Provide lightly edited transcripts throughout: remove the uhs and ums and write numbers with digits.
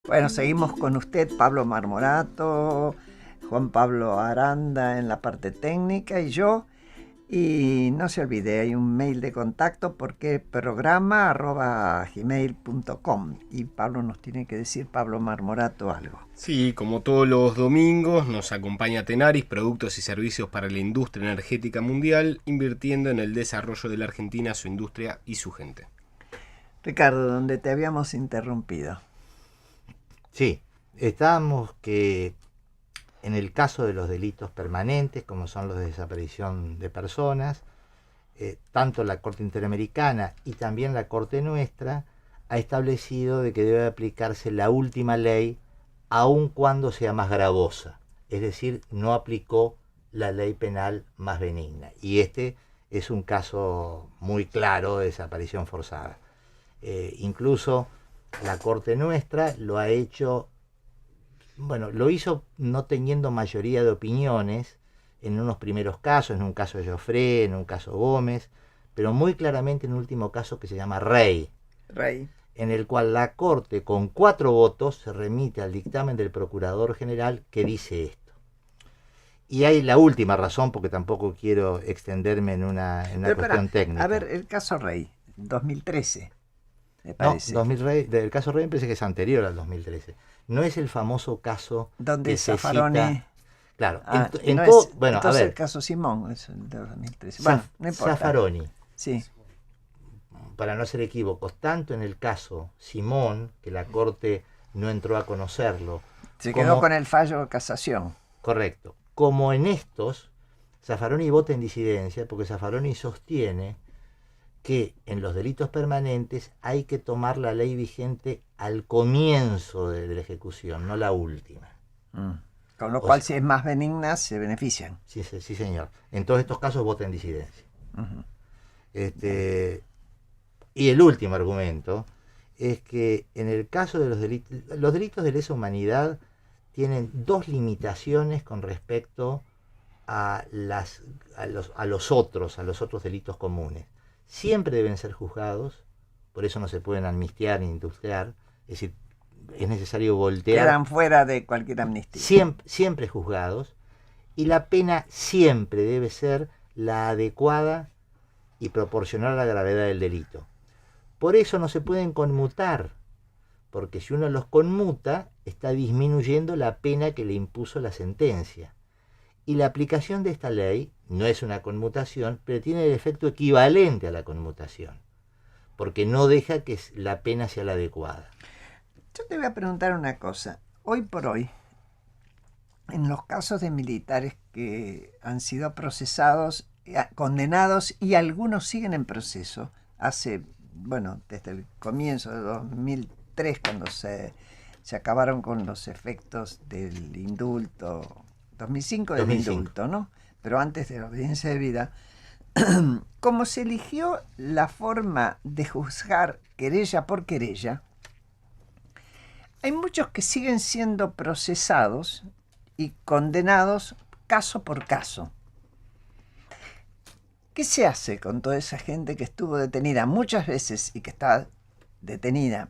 Bueno, seguimos con usted, Pablo Marmorato, Juan Pablo Aranda en la parte técnica y yo. Y no se olvide, hay un mail de contacto porque programa@gmail.com y Pablo nos tiene que decir, Pablo Marmorato, algo. Sí, como todos los domingos, nos acompaña Tenaris, productos y servicios para la industria energética mundial, invirtiendo en el desarrollo de la Argentina, su industria y su gente. Ricardo, donde te habíamos interrumpido. Sí, estábamos que en el caso de los delitos permanentes, como son los de desaparición de personas, tanto la Corte Interamericana y también la Corte nuestra ha establecido de que debe aplicarse la última ley aun cuando sea más gravosa. Es decir, no aplicó la ley penal más benigna. Y este es un caso muy claro de desaparición forzada. Incluso la Corte nuestra lo ha hecho, bueno, lo hizo no teniendo mayoría de opiniones en unos primeros casos, en un caso de Joffre, en un caso Gómez, pero muy claramente en un último caso que se llama Rey, en el cual la Corte con 4 votos se remite al dictamen del Procurador General que dice esto. Y hay la última razón, porque tampoco quiero extenderme en una cuestión técnica. A ver, el caso Rey, 2013. Me No, parece. 2000 el caso Rey me parece que es anterior al 2013. No es el famoso caso donde que se Zaffaroni cita. Claro, bueno, a ver, el caso Simón es el de 2013. Bueno, no importa. Zaffaroni, sí. Para no hacer equívocos, tanto en el caso Simón, que la Corte no entró a conocerlo. Se quedó con el fallo de casación. Correcto. Como en estos, Zaffaroni vota en disidencia porque Zaffaroni sostiene que en los delitos permanentes hay que tomar la ley vigente al comienzo de la ejecución, no la última. Con lo cual, si es más benigna, se benefician. Sí, señor. En todos estos casos vota en disidencia. Y el último argumento es que en el caso de los delitos de lesa humanidad tienen 2 limitaciones con respecto a los otros delitos comunes. Siempre deben ser juzgados, por eso no se pueden amnistiar ni indultar, es decir, es necesario voltear. Quedan fuera de cualquier amnistía. Siempre juzgados, y la pena siempre debe ser la adecuada y proporcional a la gravedad del delito. Por eso no se pueden conmutar, porque si uno los conmuta, está disminuyendo la pena que le impuso la sentencia. Y la aplicación de esta ley no es una conmutación, pero tiene el efecto equivalente a la conmutación, porque no deja que la pena sea la adecuada. Yo te voy a preguntar una cosa. Hoy por hoy, en los casos de militares que han sido procesados, condenados y algunos siguen en proceso, desde el comienzo de 2003, cuando se acabaron con los efectos del indulto, 2005 del indulto, ¿no? Pero antes de la audiencia de vida, como se eligió la forma de juzgar querella por querella, hay muchos que siguen siendo procesados y condenados caso por caso. ¿Qué se hace con toda esa gente que estuvo detenida muchas veces y que está detenida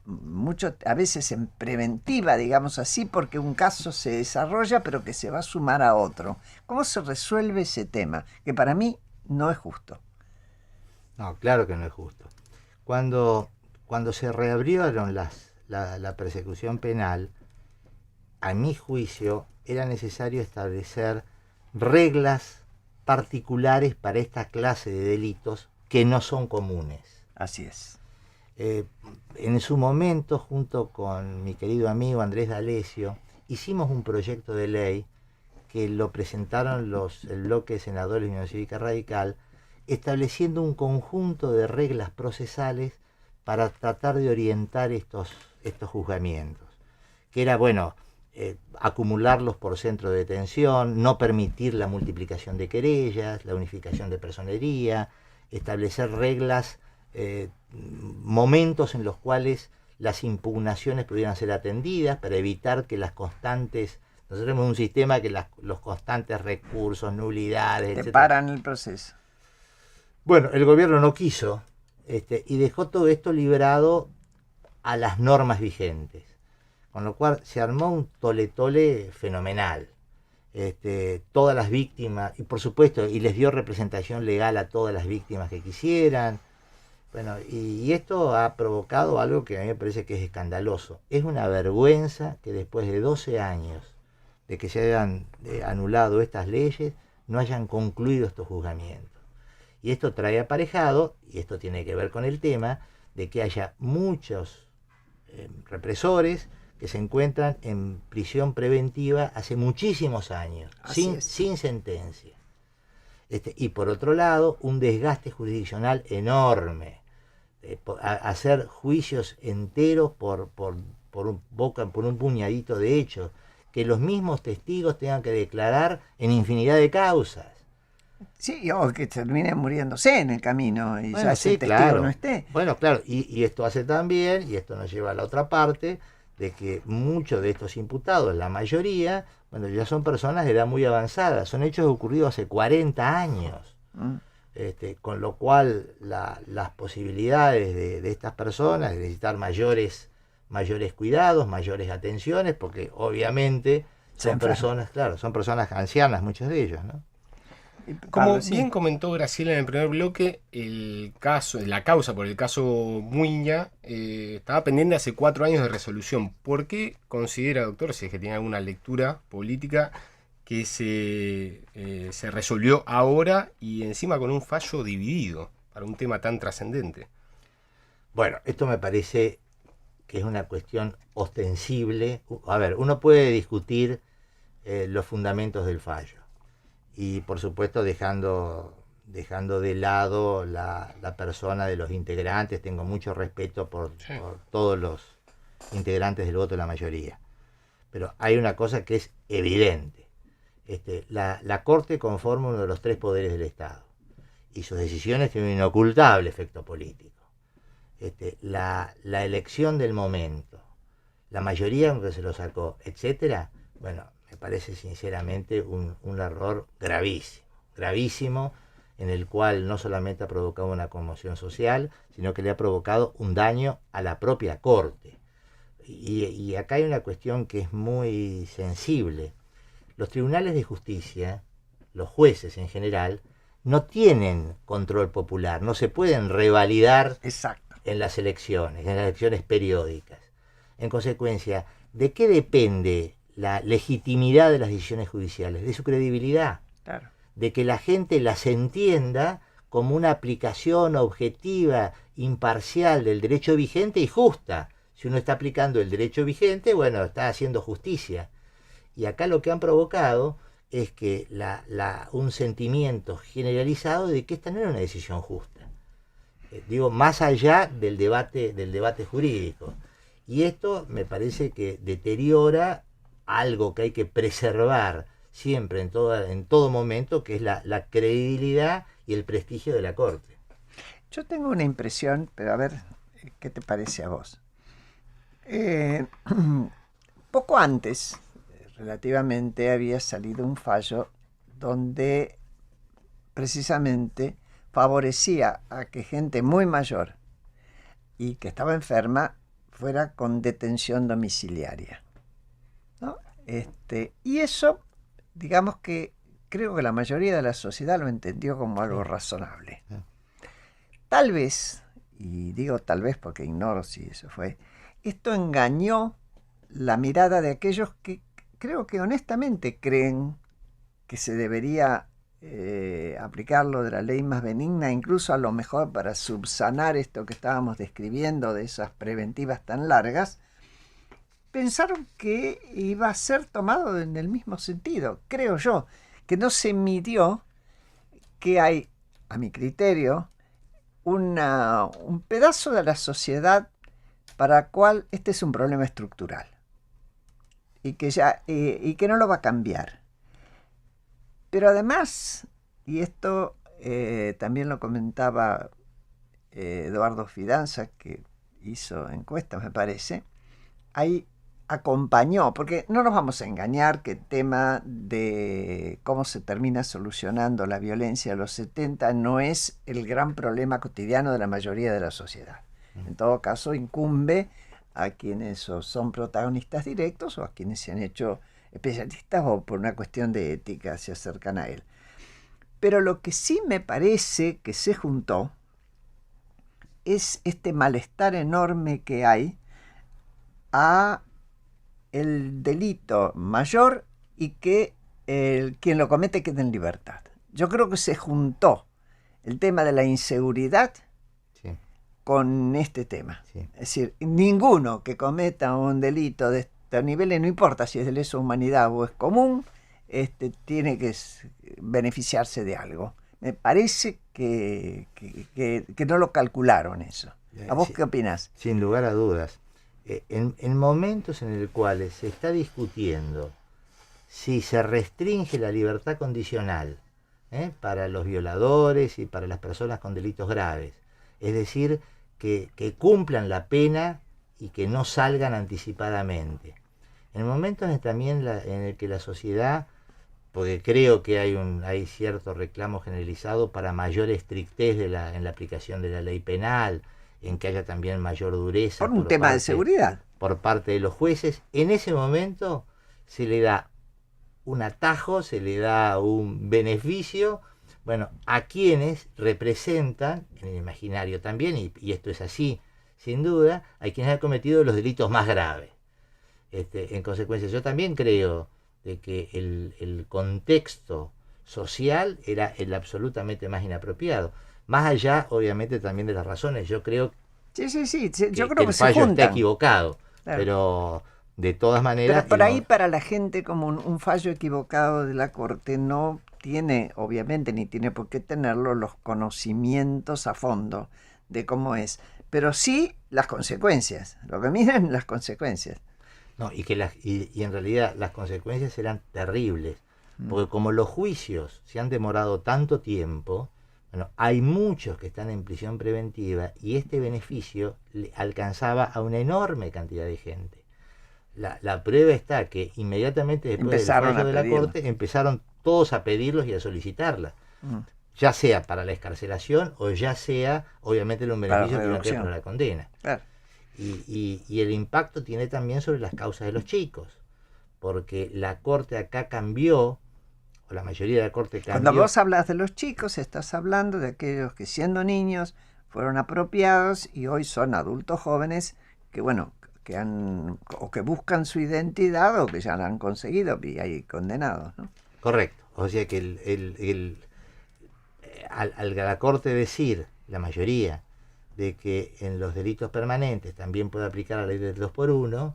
a veces en preventiva, digamos así, porque un caso se desarrolla pero que se va a sumar a otro? ¿Cómo se resuelve ese tema? Que para mí no es justo. No, claro que no es justo. Cuando se reabrieron la persecución penal, a mi juicio era necesario establecer reglas particulares para esta clase de delitos que no son comunes. Así es. En su momento, junto con mi querido amigo Andrés D'Alessio, hicimos un proyecto de ley que lo presentaron el bloque de senadores de Unión Cívica Radical, estableciendo un conjunto de reglas procesales para tratar de orientar estos juzgamientos, que era, acumularlos por centro de detención, no permitir la multiplicación de querellas, la unificación de personería, establecer reglas, momentos en los cuales las impugnaciones pudieran ser atendidas para evitar que las constantes, nosotros tenemos un sistema que los constantes recursos, nulidades, etc. paran el proceso. Bueno, el gobierno no quiso y dejó todo esto liberado a las normas vigentes. Con lo cual se armó un tole-tole fenomenal. Todas las víctimas, y por supuesto, y les dio representación legal a todas las víctimas que quisieran. Bueno, y esto ha provocado algo que a mí me parece que es escandaloso. Es una vergüenza que después de 12 años de que se hayan anulado estas leyes, no hayan concluido estos juzgamientos. Y esto trae aparejado, y esto tiene que ver con el tema, de que haya muchos represores que se encuentran en prisión preventiva hace muchísimos años, sin sentencia. Y por otro lado, un desgaste jurisdiccional enorme. Hacer juicios enteros por un puñadito de hechos, que los mismos testigos tengan que declarar en infinidad de causas. Sí, o que terminen muriéndose en el camino y Bueno, ya sí, ese testigo claro. no esté. Bueno, claro, y esto hace también, y esto nos lleva a la otra parte, de que muchos de estos imputados, la mayoría, bueno, ya son personas de edad muy avanzada, son hechos ocurridos hace 40 años. Con lo cual las posibilidades de estas personas de necesitar mayores cuidados, mayores atenciones, porque obviamente son personas, claro, son personas ancianas, muchos de ellos, ¿no? Como bien comentó Graciela en el primer bloque, la causa por el caso Muiña estaba pendiente hace 4 años de resolución. ¿Por qué considera, doctor, si es que tiene alguna lectura política, que se resolvió ahora y encima con un fallo dividido para un tema tan trascendente? Bueno, esto me parece que es una cuestión ostensible. A ver, uno puede discutir los fundamentos del fallo y por supuesto dejando de lado la persona de los integrantes. Tengo mucho respeto por todos los integrantes del voto de la mayoría, pero hay una cosa que es evidente. La Corte conforma uno de los 3 poderes del Estado y sus decisiones tienen un inocultable efecto político. La elección del momento, la mayoría con que se lo sacó, etcétera, bueno, me parece sinceramente un error gravísimo, en el cual no solamente ha provocado una conmoción social, sino que le ha provocado un daño a la propia Corte. Y acá hay una cuestión que es muy sensible. Los tribunales de justicia, los jueces en general, no tienen control popular, no se pueden revalidar en las elecciones periódicas. En consecuencia, ¿de qué depende la legitimidad de las decisiones judiciales? De su credibilidad. Claro. De que la gente las entienda como una aplicación objetiva, imparcial del derecho vigente y justa. Si uno está aplicando el derecho vigente, bueno, está haciendo justicia. Y acá lo que han provocado es que un sentimiento generalizado de que esta no era una decisión justa. Digo, más allá del debate jurídico. Y esto me parece que deteriora algo que hay que preservar siempre, en todo momento, que es la credibilidad y el prestigio de la Corte. Yo tengo una impresión, pero a ver, ¿qué te parece a vos? Poco antes, relativamente, había salido un fallo donde precisamente favorecía a que gente muy mayor y que estaba enferma fuera con detención domiciliaria, ¿no? Y eso, digamos que creo que la mayoría de la sociedad lo entendió como algo razonable. Tal vez, y digo tal vez porque ignoro si eso fue, esto engañó la mirada de aquellos que creo que honestamente creen que se debería aplicar lo de la ley más benigna, incluso a lo mejor para subsanar esto que estábamos describiendo de esas preventivas tan largas. Pensaron que iba a ser tomado en el mismo sentido, creo yo, que no se midió que hay, a mi criterio, un pedazo de la sociedad para el cual este es un problema estructural y que no lo va a cambiar. Pero además, y esto también lo comentaba Eduardo Fidanza, que hizo encuestas, me parece, ahí acompañó, porque no nos vamos a engañar que el tema de cómo se termina solucionando la violencia de los 70 no es el gran problema cotidiano de la mayoría de la sociedad. En todo caso, incumbe a quienes o son protagonistas directos o a quienes se han hecho especialistas o por una cuestión de ética se acercan a él. Pero lo que sí me parece que se juntó es este malestar enorme que hay a el delito mayor y que quien lo comete quede en libertad. Yo creo que se juntó el tema de la inseguridad con este tema. Sí. Es decir, ninguno que cometa un delito de estos niveles, no importa si es de lesa humanidad o es común, tiene que beneficiarse de algo. Me parece que no lo calcularon eso. ¿A vos qué opinás? Sin lugar a dudas. En momentos en los cuales se está discutiendo si se restringe la libertad condicional para los violadores y para las personas con delitos graves, es decir, que cumplan la pena y que no salgan anticipadamente. En momentos también en el que la sociedad, porque creo que hay cierto reclamo generalizado para mayor estrictez en la aplicación de la ley penal, en que haya también mayor dureza. Por un tema de seguridad. Por parte de los jueces. En ese momento se le da un atajo, se le da un beneficio, bueno, a quienes representan, en el imaginario también, y esto es así, sin duda, a quienes han cometido los delitos más graves. En consecuencia, yo también creo de que el contexto social era el absolutamente más inapropiado. Más allá, obviamente, también de las razones. Yo creo yo creo que el fallo se está equivocado, claro. Pero de todas maneras... Pero por ahí para la gente como un fallo equivocado de la Corte no tiene, obviamente, ni tiene por qué tenerlo, los conocimientos a fondo de cómo es. Pero sí las consecuencias. Lo que miran las consecuencias. No, y en realidad las consecuencias eran terribles. Porque como los juicios se han demorado tanto tiempo... Bueno, hay muchos que están en prisión preventiva y este beneficio alcanzaba a una enorme cantidad de gente. La prueba está que inmediatamente después del fallo de la Corte empezaron todos a pedirlos y a solicitarla. Ya sea para la excarcelación o ya sea, obviamente, un beneficio que no queda para la condena. Claro. Y el impacto tiene también sobre las causas de los chicos, porque la Corte acá cambió, o la mayoría de la Corte cambió. Cuando vos hablas de los chicos, estás hablando de aquellos que siendo niños fueron apropiados y hoy son adultos jóvenes que, bueno, que han o que buscan su identidad o que ya la han conseguido y hay condenados, ¿no? Correcto. O sea que al la Corte decir, la mayoría, de que en los delitos permanentes también puede aplicar la ley del 2x1,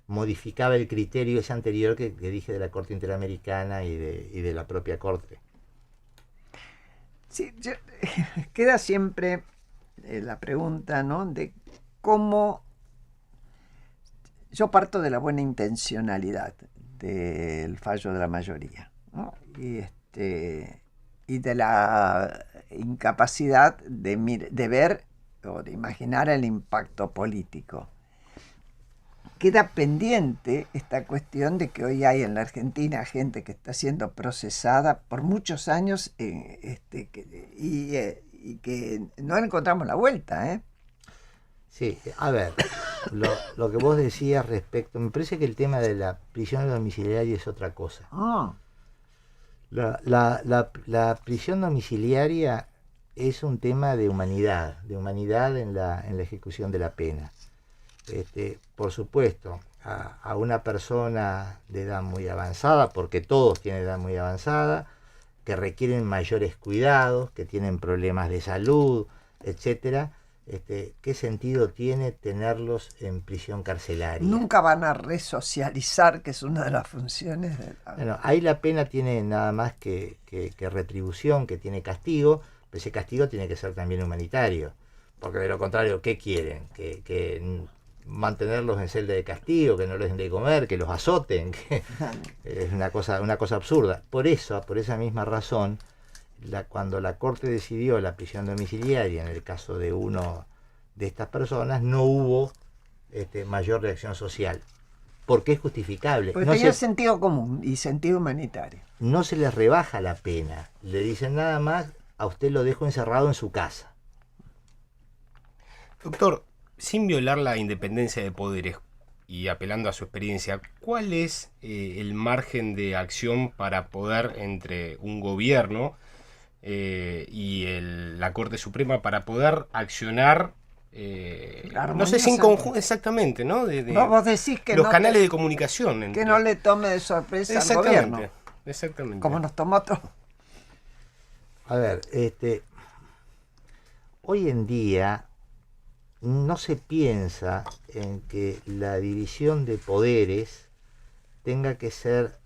modificaba el criterio ese anterior que dije de la Corte Interamericana y de la propia Corte. Sí, queda siempre la pregunta, ¿no? De cómo... Yo parto de la buena intencionalidad del fallo de la mayoría, ¿no? Y de la incapacidad de ver o de imaginar el impacto político. Queda pendiente esta cuestión de que hoy hay en la Argentina gente que está siendo procesada por muchos años y que no encontramos la vuelta, ¿eh? Sí, a ver, lo que vos decías respecto, me parece que el tema de la prisión domiciliaria es otra cosa. La prisión domiciliaria es un tema de humanidad en la ejecución de la pena. Por supuesto, a una persona de edad muy avanzada, porque todos tienen edad muy avanzada, que requieren mayores cuidados, que tienen problemas de salud, etcétera, ¿qué sentido tiene tenerlos en prisión carcelaria? Nunca van a resocializar, que es una de las funciones de la... Bueno, ahí la pena tiene nada más que retribución, que tiene castigo, pero ese castigo tiene que ser también humanitario, porque de lo contrario, ¿qué quieren? Que mantenerlos en celda de castigo, que no les den de comer, que los azoten, que es una cosa absurda. Por esa misma razón, cuando la Corte decidió la prisión domiciliaria en el caso de uno de estas personas, no hubo mayor reacción social, porque es justificable. Porque tenía sentido común y sentido humanitario. No se les rebaja la pena, le dicen nada más, a usted lo dejo encerrado en su casa. Doctor, sin violar la independencia de poderes y apelando a su experiencia, ¿cuál es el margen de acción para poder entre un gobierno y la Corte Suprema para poder accionar, no sé si en conjunto, exactamente, ¿no? Vos decís que los no canales de comunicación. Que no le tome de sorpresa al gobierno. Exactamente. Como nos tomó otro. A ver, hoy en día no se piensa en que la división de poderes tenga que ser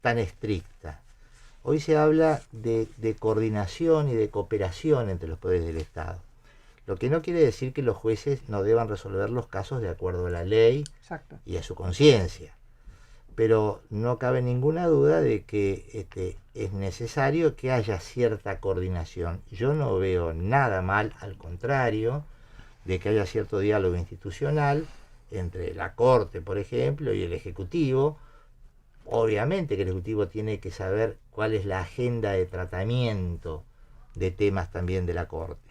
tan estricta. Hoy se habla de coordinación y de cooperación entre los poderes del Estado. Lo que no quiere decir que los jueces no deban resolver los casos de acuerdo a la ley. Exacto. Y a su conciencia. Pero no cabe ninguna duda de que es necesario que haya cierta coordinación. Yo no veo nada mal, al contrario, de que haya cierto diálogo institucional entre la Corte, por ejemplo, y el Ejecutivo. Obviamente que el Ejecutivo tiene que saber cuál es la agenda de tratamiento de temas también de la Corte.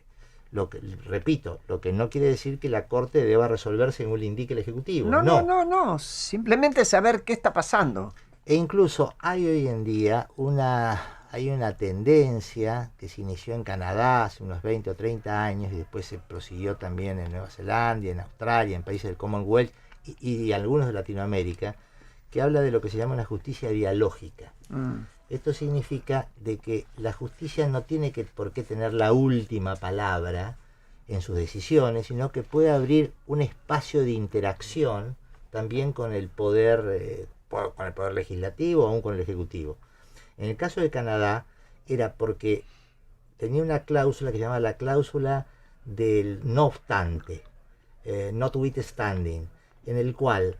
Repito, lo que no quiere decir que la Corte deba resolver según le indique el Ejecutivo. No. Simplemente saber qué está pasando. E incluso hay hoy en día hay una tendencia que se inició en Canadá hace unos 20 o 30 años y después se prosiguió también en Nueva Zelanda, en Australia, en países del Commonwealth y algunos de Latinoamérica, que habla de lo que se llama una justicia dialógica. Esto significa de que la justicia no tiene por qué tener la última palabra en sus decisiones, sino que puede abrir un espacio de interacción también con el poder legislativo o aún con el ejecutivo. En el caso de Canadá era porque tenía una cláusula que se llama la cláusula del no obstante, notwithstanding, en el cual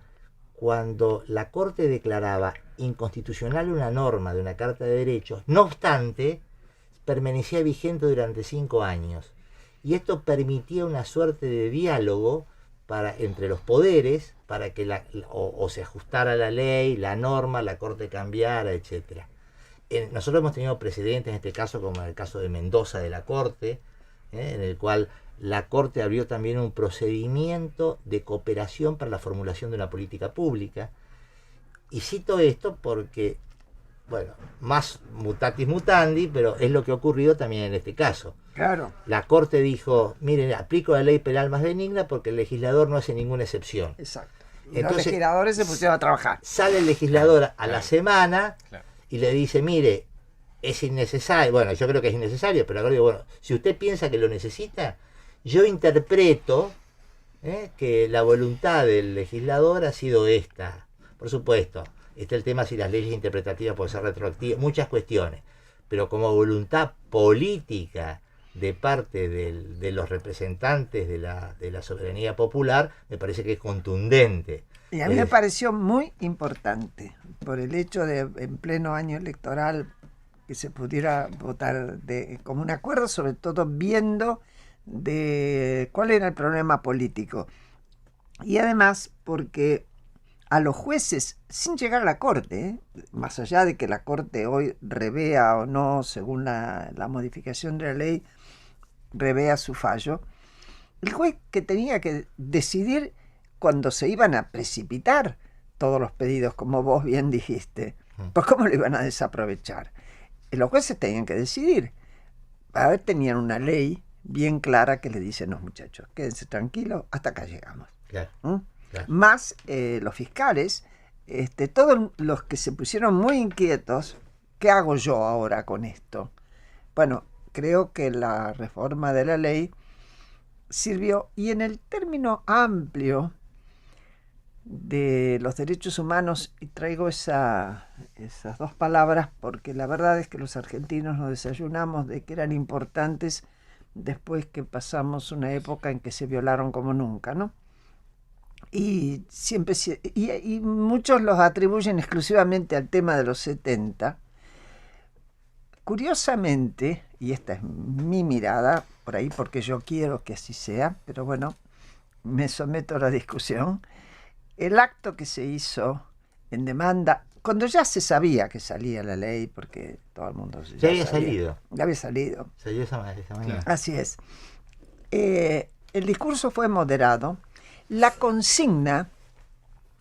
cuando la Corte declaraba inconstitucional una norma de una Carta de Derechos, no obstante, permanecía vigente durante 5 años. Y esto permitía una suerte de diálogo entre los poderes para que o se ajustara la ley, la norma, la Corte cambiara, etc. Nosotros hemos tenido precedentes en este caso, como en el caso de Mendoza de la Corte, en el cual la Corte abrió también un procedimiento de cooperación para la formulación de una política pública. Y cito esto porque, bueno, más mutatis mutandi, pero es lo que ha ocurrido también en este caso. Claro. La Corte dijo, miren, aplico la ley penal más benigna porque el legislador no hace ninguna excepción. Exacto. Y entonces, los legisladores se pusieron a trabajar. Sale el legislador a la semana y le dice, mire, es innecesario. Bueno, yo creo que es innecesario, pero ahora digo, bueno, si usted piensa que lo necesita, yo interpreto que la voluntad del legislador ha sido esta. Por supuesto, está el tema si las leyes interpretativas pueden ser retroactivas, muchas cuestiones, pero como voluntad política de parte de los representantes de la soberanía popular, me parece que es contundente. Y a mí me pareció muy importante, por el hecho de, en pleno año electoral, que se pudiera votar como un acuerdo, sobre todo viendo de cuál era el problema político. Y además porque a los jueces, sin llegar a la Corte, más allá de que la Corte hoy revea o no, según la modificación de la ley, revea su fallo, el juez que tenía que decidir cuando se iban a precipitar todos los pedidos, como vos bien dijiste, pues cómo lo iban a desaprovechar. Los jueces tenían que decidir. A ver, tenían una ley bien clara que le dice, no muchachos, quédense tranquilos, hasta acá llegamos. Claro. Claro. Más los fiscales, todos los que se pusieron muy inquietos, ¿qué hago yo ahora con esto? Bueno, creo que la reforma de la ley sirvió, y en el término amplio de los derechos humanos, y traigo esas dos palabras porque la verdad es que los argentinos nos desayunamos de que eran importantes después que pasamos una época en que se violaron como nunca, ¿no? Y siempre y muchos los atribuyen exclusivamente al tema de los 70. Curiosamente, y esta es mi mirada por ahí porque yo quiero que así sea, pero bueno, me someto a la discusión, el acto que se hizo en demanda, cuando ya se sabía que salía la ley, porque todo el mundo ya había salido. Ya había salido. Salió esa mañana. Así es. el discurso fue moderado, la consigna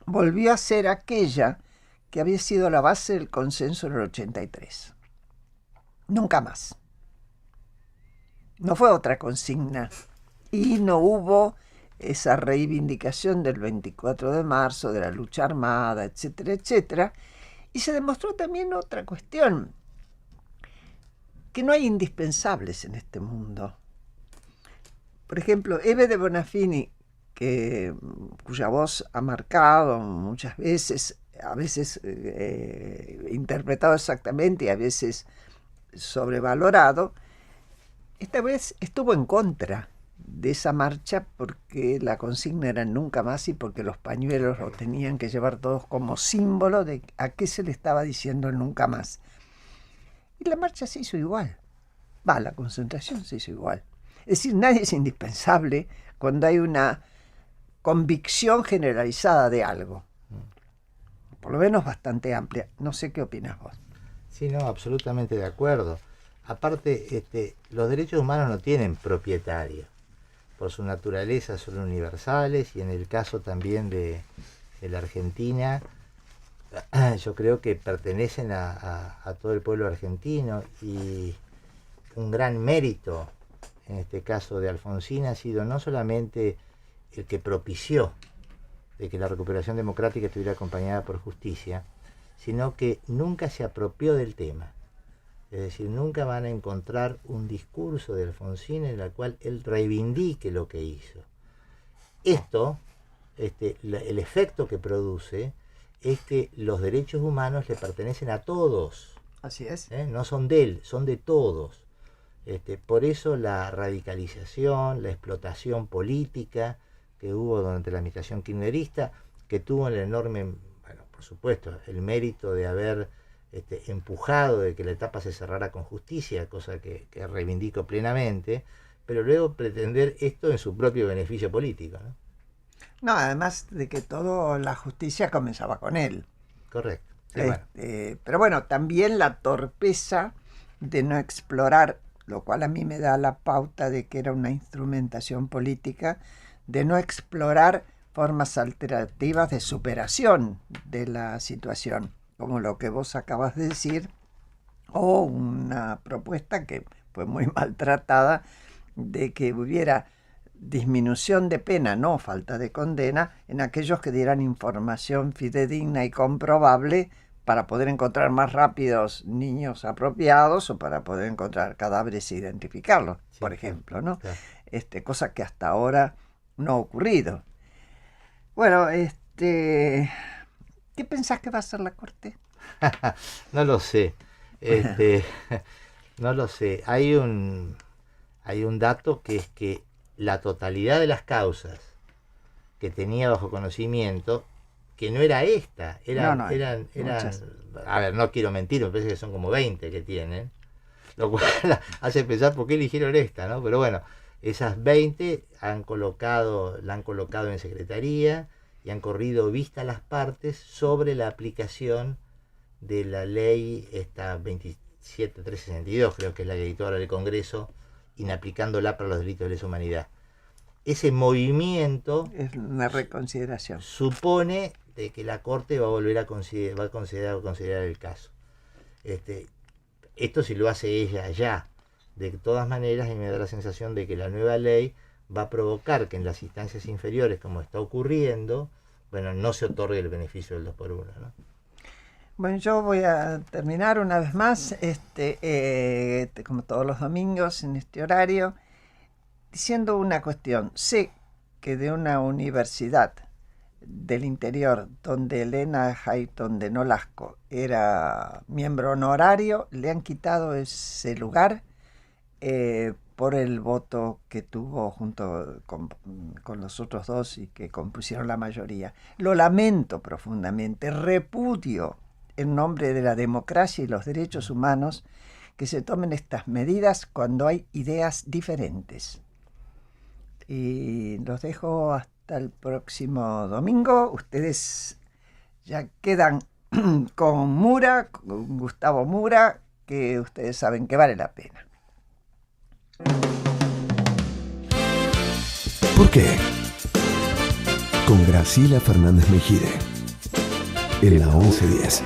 volvió a ser aquella que había sido la base del consenso en el 83. Nunca más. No fue otra consigna. Y no hubo esa reivindicación del 24 de marzo, de la lucha armada, etcétera, etcétera. Y se demostró también otra cuestión, que no hay indispensables en este mundo. Por ejemplo, Eve de Bonafini, cuya voz ha marcado muchas veces, a veces interpretado exactamente y a veces sobrevalorado, esta vez estuvo en contra de esa marcha porque la consigna era nunca más y porque los pañuelos los tenían que llevar todos como símbolo de a qué se le estaba diciendo el nunca más. Y la marcha se hizo igual. La concentración se hizo igual. Es decir, nadie es indispensable cuando hay una convicción generalizada de algo. Por lo menos bastante amplia. No sé qué opinas vos. Sí, no, absolutamente de acuerdo. Aparte, los derechos humanos no tienen propietarios. Por su naturaleza son universales y en el caso también de la Argentina, yo creo que pertenecen a todo el pueblo argentino, y un gran mérito en este caso de Alfonsín ha sido no solamente el que propició de que la recuperación democrática estuviera acompañada por justicia, sino que nunca se apropió del tema. Es decir, nunca van a encontrar un discurso de Alfonsín en el cual él reivindique lo que hizo. Esto, el efecto que produce es que los derechos humanos le pertenecen a todos. Así es. No son de él, son de todos. Por eso la radicalización, la explotación política que hubo durante la administración kirchnerista, que tuvo el enorme, bueno, por supuesto, el mérito de haber empujado de que la etapa se cerrara con justicia, cosa que reivindico plenamente, pero luego pretender esto en su propio beneficio político, ¿no? No, además de que toda la justicia comenzaba con él. Correcto. Sí, bueno. Pero bueno, también la torpeza de no explorar, lo cual a mí me da la pauta de que era una instrumentación política, de no explorar formas alternativas de superación de la situación, como lo que vos acabas de decir, o una propuesta que fue muy maltratada de que hubiera disminución de pena, no falta de condena, en aquellos que dieran información fidedigna y comprobable para poder encontrar más rápidos niños apropiados o para poder encontrar cadáveres e identificarlos, sí, por ejemplo, ¿no? Claro. Cosa que hasta ahora no ha ocurrido. Bueno, ¿qué pensás que va a hacer la Corte? No lo sé. No lo sé. Hay un dato que es que la totalidad de las causas que tenía bajo conocimiento, que no era esta, eran, a ver, no quiero mentir, me parece que son como 20 que tienen, lo cual hace pensar por qué eligieron esta, ¿no? Pero bueno, esas 20 la han colocado en secretaría y han corrido vista las partes sobre la aplicación de la ley esta 27362, creo que es la que editó ahora el Congreso, inaplicándola para los delitos de lesa humanidad. Ese movimiento es una reconsideración. Supone de que la Corte va a volver a considerar el caso. Esto si lo hace ella ya. De todas maneras, a mí me da la sensación de que la nueva ley va a provocar que en las instancias inferiores, como está ocurriendo, bueno, no se otorgue el beneficio del 2x1, ¿no? Bueno, yo voy a terminar una vez más, como todos los domingos en este horario, diciendo una cuestión. Sé que de una universidad del interior donde Elena Hayton de Nolasco era miembro honorario, le han quitado ese lugar por el voto que tuvo junto con los otros dos y que compusieron la mayoría. Lo lamento profundamente, repudio en nombre de la democracia y los derechos humanos que se tomen estas medidas cuando hay ideas diferentes. Y los dejo hasta el próximo domingo. Ustedes ya quedan con Mura, con Gustavo Mura, que ustedes saben que vale la pena. por qué? Con Graciela Fernández Mejide en la 1110.